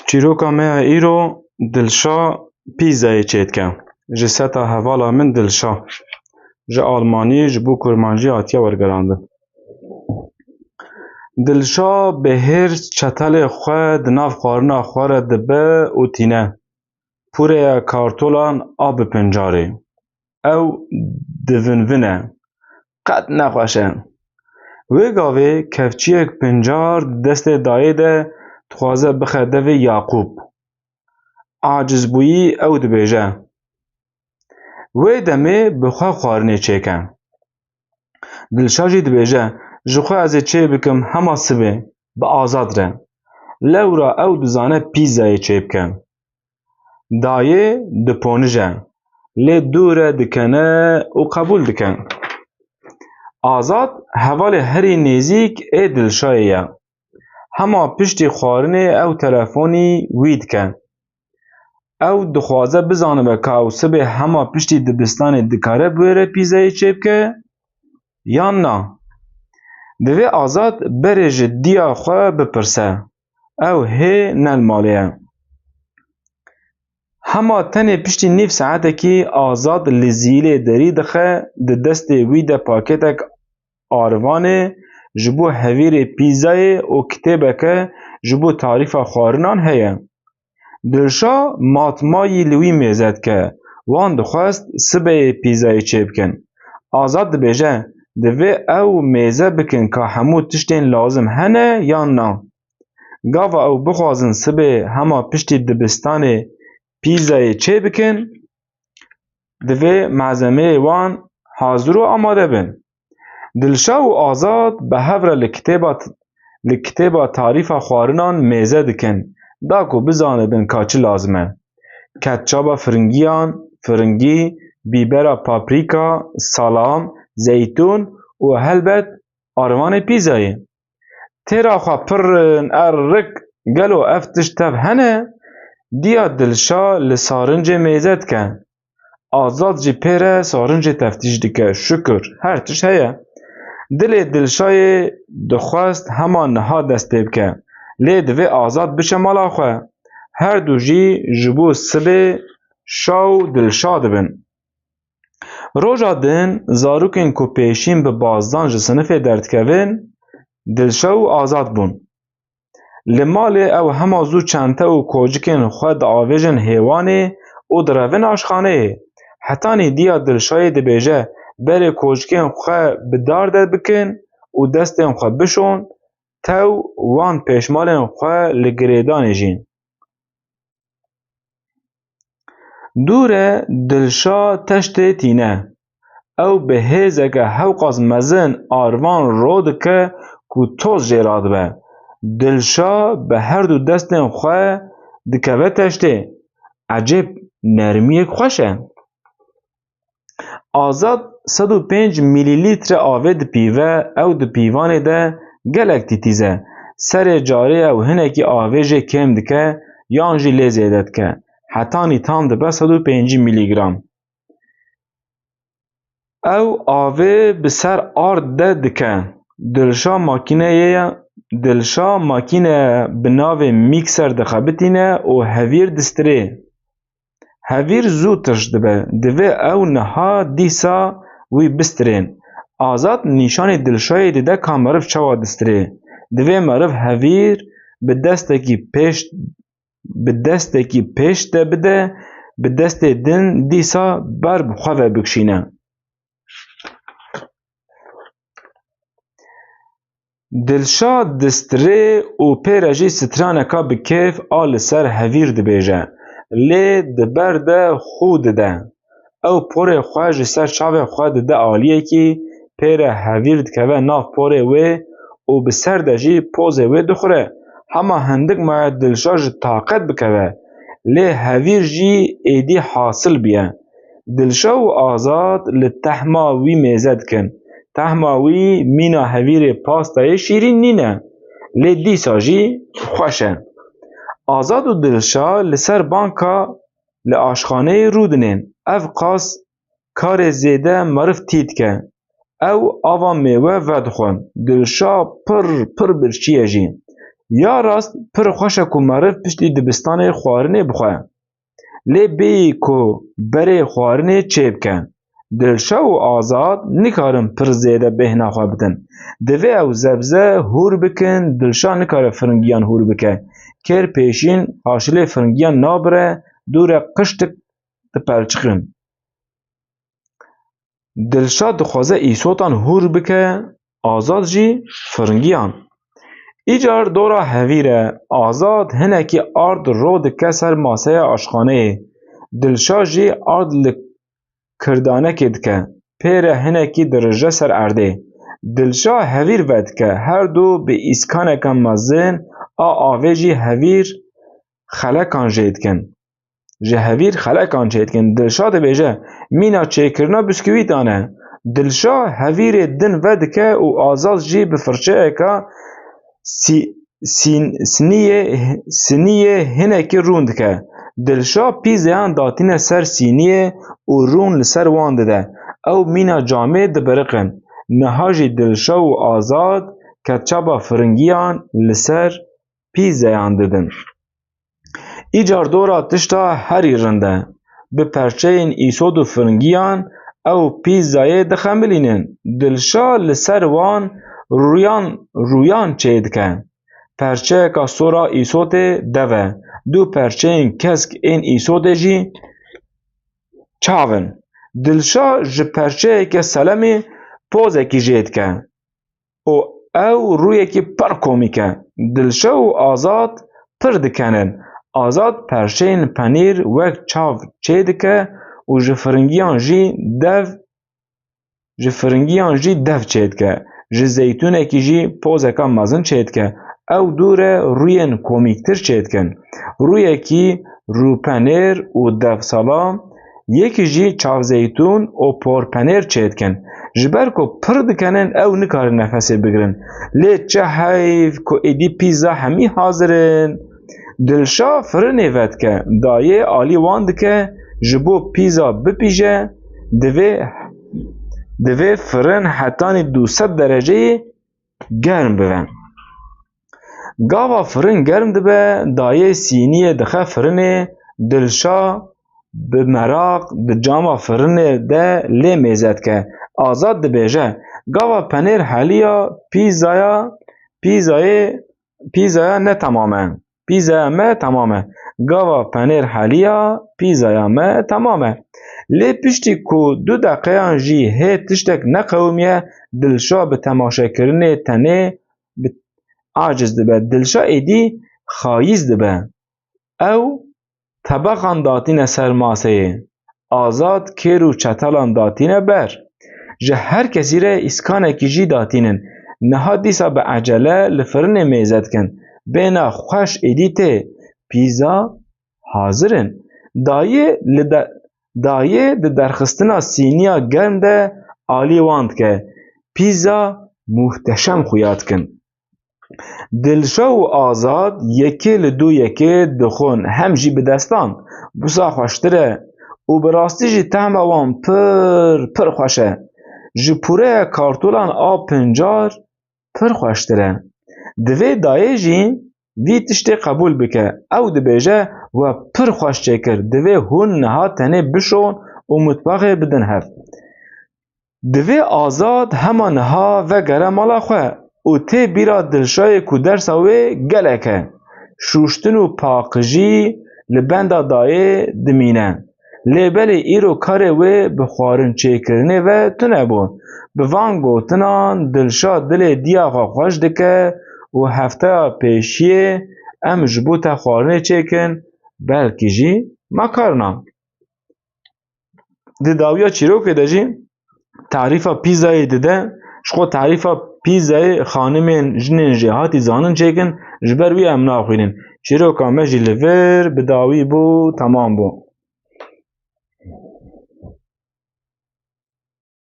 Çîroka me ya îro Dilşa pîzayê çêdike. Ji seta hevala min Dilşa. Ji Almanî ji bo kurmancî hatiye wergerandin. Dilşa bi hêrs çetelê xwe di nav xwarina xwe re dibe û tîne. Pûreya kartolan a bi pincarê. Ew divinvine. Qet nexweş e. Wê gavê kevçiyek pincar di destê dayê de dixwaze bixe devê Yaqûb. Acizbûyî ew dibêje. Wê demê bi xwe xwarinê çêke. Dilşa jî dibêje ji xwe ez ê çê bikim hema sibê bi Azad re. Lewra ew dizane pîzayê çê bike. Dayê diponije. Lê dûre dikene û qebûl dike. Azad hevalê herî nêzik ê Dilşayê ye. Hema piştî xwarinê ew telefonî wî dike. Ew dixwaze bizanibe ka ew sibê hema piştî dibistanê dikare bi wê re pîzayê çê bike yan na. Divê Azad berê ji dîya xwe bipirse. Ew hê nel malê ye. Hema tenê piştî nîv saetekî Azad li zîlê derî dixe, di destê wî de pakêtek arivanê ji bo hevîrê pîzayê û kitêbeke ji bo tarîfa xwarinan heye. Dilşa matmayî li wî mêze dike. Wan dixwest sibeyê pîzayê çê bikin. Azad dibêje divê ew mêze bikin ka hemû tiştên lazim hene yan na. Gava ew bixwazin sibê hema piştî dibistanê pîzayê çê bikin, divê malzemeyê wan hazir û amade bin. Dilşa û Azad bi hev re li kitêba tarîfa xwarinan mêze dikin, da ku bizanibin ka çi lazim e. Ketçaba firingiyan, firingî, bîbera paprîka, salam, zeytûn û helbet arivanê pîzayê. Têra xwe pirin, erik, gelo ev tişt tev hene? Dîya Dilşa li sarincê mêze dike. Azad jî pê re sarincê teftîş dike. Şükür, her tişt heye. Dilê Dilşayê dixwest hema niha dest pê bike. Lê divê Azad biçe mala xwe. Her du jî ji bo sibê şaw dilşad dibin. Roja din zarokên ku pêşîn bi bazdan ji sinifê derdikevin, Dilşa û Azad bûn. Li malê ew hema zû çente û kocikên xwe diavêjin hêwanê û direvin aşxaneyê. Hetanî dîya Dilşayê dibêje berê kocikên xwe bi dar de bikin û destên xwe bişon, tew wan pêşmalên xwe li girêdanê jîn. Dûre Dilşa teştê tîne. Ew bi hêzeke hewqas mezin arivan ro dike ku toz jê radibe. Dilşa bi her du destên xwe dikeve teştê. Ecêb nermiyek xweş e. Azad 105 milîlître avê dipîve, ew di pîvanê de gelek tîtîze. Serê carê ew hinekî avê jê kêm dike yan jî lê zêde dike. Hetanî tam dibe 105 milîgram. Ew avê bi ser ard de dike. Dilşa makîneye bi navê mîkser dixebitîne û hevîr distirê. Hevîr zû tirş dibe. Divê ew niha dîsa wî bistirên. Azad nîşanê Dilşayê dide ka meriv çawa distirê. Divê meriv hevîr bi destekî pêş de bide, bi destê din dîsa ber bi xwe ve bikişîne. Dilşa distirê û pê re jî straneka bi kêf a li ser hevîr dibêje. Lê di ber de xû dide. Ew porê xwe ji ser çavê xwe dide aliyekî, pê re hevîr dikeve nav porê wê û bi ser de jî pozê wê dixure. Hema hindik maye Dilşa ji taqet bikeve. Lê hevîr jî êdî hasil bîye. Dilşa û Azad li tehma wî mêze dikin. Tehma wî mîna hevîrê pastayê şîrîn nîne. Lê dîsa jî xweş e. Azad û Dilşa li ser banka li aşxaneyê rûdinin. Ev qas karê zêde meriv tî dike. Ew ava mêwe vedixwin. Dilşa pir birçî ye jî. یا راست پر خوشه کو مرف پشتی دبستان خوارنه بخواه. لی بی کو بره خوارنه چه بکن. دلشا و آزاد نکارن پر زیده بهنا خواه بدن. دوی او زبزه هور بکن دلشا نکاره فرنگیان هور بکن. کر پیشین حاشله فرنگیان نابره دور قشتک دپرچخن. دلشا دخوازه ایسوتان هور بکه آزاد جی فرنگیان. ایجار دورا هویره آزاد هنکی آرد رو دکه سر ماسه آشخانه. دلشا جی آرد لکردانه که دکه پیره هنکی درجه سر ارده. دلشا هویر ود که هر دو به ایسکانه کم مزین آوه جی هویر خلکان جید کن. جهویر خلکان چید کن. دلشا ده بیجه مینا چه کرنا بسکویت آنه. دلشا هویر دن ود که و آزاد جی بفرچه اکا سنیه هنکی روند که. دلشا پیزیان داتین سر سینیه و رون لسر وانده ده. او مینا جامعه ده برقن. نهاجی دلشا و آزاد که چابا فرنگیان لسر پیزیان ددن. ایجار دورا تشتا هری رنده. به پرچه این ایسود و فرنگیان او پیزایه دخملینن. دلشا لسر وان رویان چید که. پرچه که سورا ایسود دوه. دو پرچه این کسک این ایسود جی چاون. دلشا ج پرچه که سلمی پوزه کی جید که. او روی که پر کومی که. دلشا و آزاد پر دکنن. آزاد پرچین پنیر وک چاو چه دکه و جفرنگیان جی دف چه دکه. زیتونه کی جی پوزکا مزن چه دکه. او دوره روین کومیکتر چه دکن. روی کی رو پنیر و دف سلام یکی جی چاو زیتون و پر پنیر چه دکن. جبر کو پر دکنن او نکار نفسی بگرن. لی چه حیف کو ایدی پیزا همی حاضرن. دلشا فرنه ود که دایه آلی واند که جبو پیزا بپیجه دوی فرن حتانی 200 درجه گرم بون. گاوا فرن گرم دبه دایه سینیه دخه فرنه دلشا به مراق به جاما فرنه ده لی میزد که آزاد دبیجه گاوا پنیر حالیا پیزایا نه تمامه. پیزا ما تمامه. گاوا پنیر حالیا پیزا ما تمامه. لی پشتی کو 2 دقیقه جی هی تشتک نقومیه دلشا به تماشا کرنه تنه عاجز دبه. دلشا ایدی خایز دبه. او طبقان داتین سرماسه. آزاد کرو چطلان داتین بر. جه هر کسی ره اسکانه کی جی داتینن. نها دیسا به عجله لفرن میزد کن. بینا خوش ایدیته پیزا حاضرن. دایه ده درخستنا سینیا گرم ده آلی واند که پیزا محتشم خویاد کن. دلشا و آزاد یکی لدو یکی دخون هم جی بدستان بسا خوشتره و براستی جی تهم وان پر خوشه. جی پوره کارتولان آب پنجار پر خوشتره. دوی دایه جی وی تشتی قبول بکه او دبیجه و پر خوش چکر دوی هون نها تنه بشون و مطبقه بدن هف. دوی آزاد همان نها و گره مالا خواه و تی بیرا دلشای کودرس اوه گله که شوشتن و پاقجی لبنده دایه دمینه. لیبل ایرو کاره و بخوارن چکرنه و تنه بون. بوان گوتنان دلشا دل دیا خوش دکه و هفته پیشیه ام جبوتا خوارنه چکن بلکی جی مکارنا. ده داویا چیرو که ده جی تعریفا پیزای ده شخو تعریفا پیزای خانمین جنین جهاتی زانن چکن جبر وی امنا خوینن چیرو که مجی لور بداوی بو تمام بو.